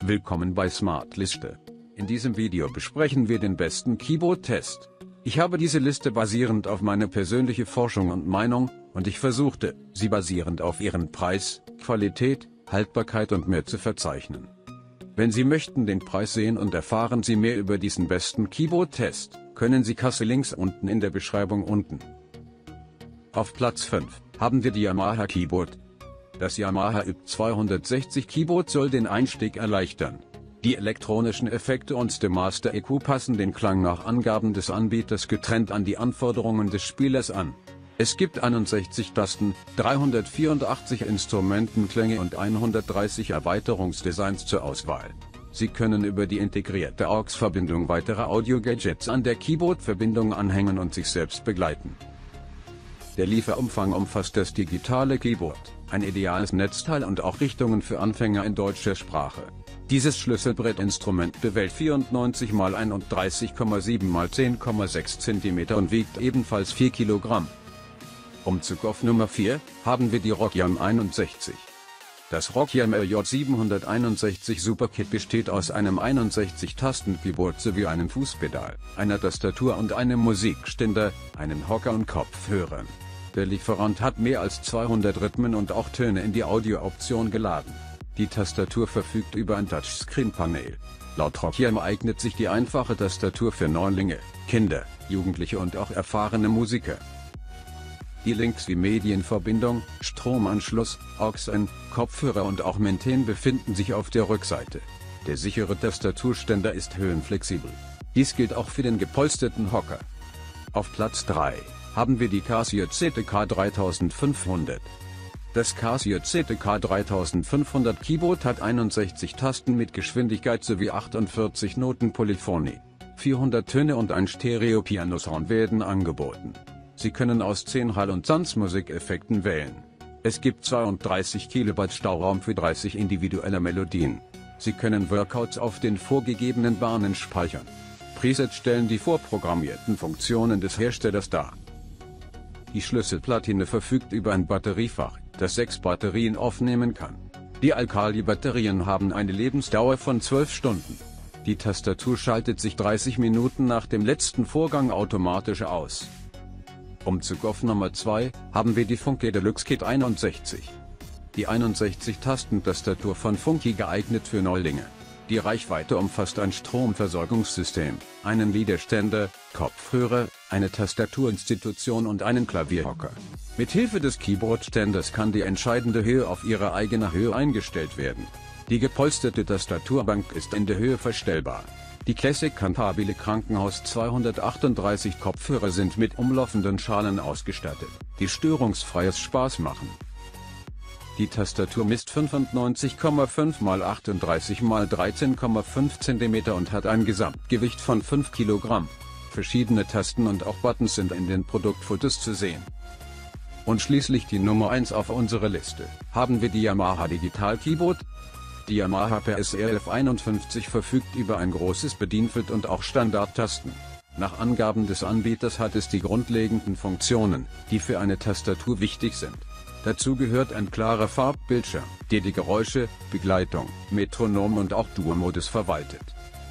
Willkommen bei Smartliste. In diesem Video besprechen wir den besten Keyboard-Test. Ich habe diese Liste basierend auf meine persönliche Forschung und Meinung, und ich versuchte, sie basierend auf ihren Preis, Qualität, Haltbarkeit und mehr zu verzeichnen. Wenn Sie möchten den Preis sehen und erfahren Sie mehr über diesen besten Keyboard-Test, können Sie Kasse-Links unten in der Beschreibung unten. Auf Platz 5 haben wir die Yamaha Keyboard. Das Yamaha Y260 Keyboard soll den Einstieg erleichtern. Die elektronischen Effekte und der Master EQ passen den Klang nach Angaben des Anbieters getrennt an die Anforderungen des Spielers an. Es gibt 61 Tasten, 384 Instrumentenklänge und 130 Erweiterungsdesigns zur Auswahl. Sie können über die integrierte AUX-Verbindung weitere Audio-Gadgets an der Keyboard-Verbindung anhängen und sich selbst begleiten. Der Lieferumfang umfasst das digitale Keyboard, ein ideales Netzteil und auch Richtungen für Anfänger in deutscher Sprache. Dieses Schlüsselbrettinstrument bewältigt 94 x 31,7 x 10,6 cm und wiegt ebenfalls 4 Kilogramm. Umzug auf Nummer 4 haben wir die Rockyam 61. Das Rockyam RJ761 Superkit besteht aus einem 61-Tasten-Keyboard sowie einem Fußpedal, einer Tastatur und einem Musikständer, einem Hocker und Kopfhörern. Der Lieferant hat mehr als 200 Rhythmen und auch Töne in die Audio-Option geladen. Die Tastatur verfügt über ein Touchscreen-Panel. Laut Rockyam eignet sich die einfache Tastatur für Neulinge, Kinder, Jugendliche und auch erfahrene Musiker. Die Links wie Medienverbindung, Stromanschluss, AUX-in, Kopfhörer und auch Maintain befinden sich auf der Rückseite. Der sichere Tastaturständer ist höhenflexibel. Dies gilt auch für den gepolsterten Hocker. Auf Platz 3 haben wir die Casio ZTK 3500. Das Casio ZTK 3500 Keyboard hat 61 Tasten mit Geschwindigkeit sowie 48 Noten Polyphonie. 400 Töne und ein Stereo-Piano-Sound werden angeboten. Sie können aus 10 Hall- und Tanzmusikeffekten wählen. Es gibt 32 KB Stauraum für 30 individuelle Melodien. Sie können Workouts auf den vorgegebenen Bahnen speichern. Presets stellen die vorprogrammierten Funktionen des Herstellers dar. Die Schlüsselplatine verfügt über ein Batteriefach, das 6 Batterien aufnehmen kann. Die Alkali-Batterien haben eine Lebensdauer von 12 Stunden. Die Tastatur schaltet sich 30 Minuten nach dem letzten Vorgang automatisch aus. Umzug auf Nummer 2 haben wir die Funky Deluxe Kit 61. Die 61-Tasten-Tastatur von Funky geeignet für Neulinge. Die Reichweite umfasst ein Stromversorgungssystem, einen Widerständer, Kopfhörer, eine Tastaturinstitution und einen Klavierhocker. Mithilfe des Keyboard-Ständers kann die entscheidende Höhe auf ihre eigene Höhe eingestellt werden. Die gepolsterte Tastaturbank ist in der Höhe verstellbar. Die Classic-Cantabile Krankenhaus 238 Kopfhörer sind mit umlaufenden Schalen ausgestattet, die störungsfreies Spaß machen. Die Tastatur misst 95,5 x 38 x 13,5 cm und hat ein Gesamtgewicht von 5 Kilogramm. Verschiedene Tasten und auch Buttons sind in den Produktfotos zu sehen. Und schließlich die Nummer 1 auf unserer Liste haben wir die Yamaha Digital Keyboard. Die Yamaha PSRF 51 verfügt über ein großes Bedienfeld und auch Standardtasten. Nach Angaben des Anbieters hat es die grundlegenden Funktionen, die für eine Tastatur wichtig sind. Dazu gehört ein klarer Farbbildschirm, der die Geräusche, Begleitung, Metronom und auch Duo-Modus verwaltet.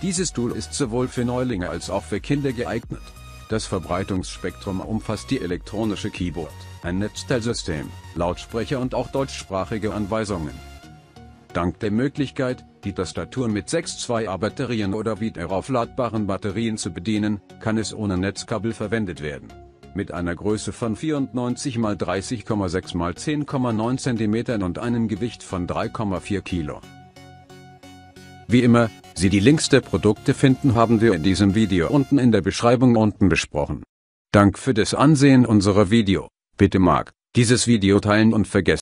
Dieses Tool ist sowohl für Neulinge als auch für Kinder geeignet. Das Verbreitungsspektrum umfasst die elektronische Keyboard, ein Netzteilsystem, Lautsprecher und auch deutschsprachige Anweisungen. Dank der Möglichkeit, die Tastatur mit 6 2A-Batterien oder wiederaufladbaren Batterien zu bedienen, kann es ohne Netzkabel verwendet werden. Mit einer Größe von 94 x 30,6 x 10,9 cm und einem Gewicht von 3,4 Kilo. Wie immer, Sie die Links der Produkte finden, haben wir in diesem Video unten in der Beschreibung unten besprochen. Dank für das Ansehen unserer Video. Bitte mag dieses Video teilen und vergessen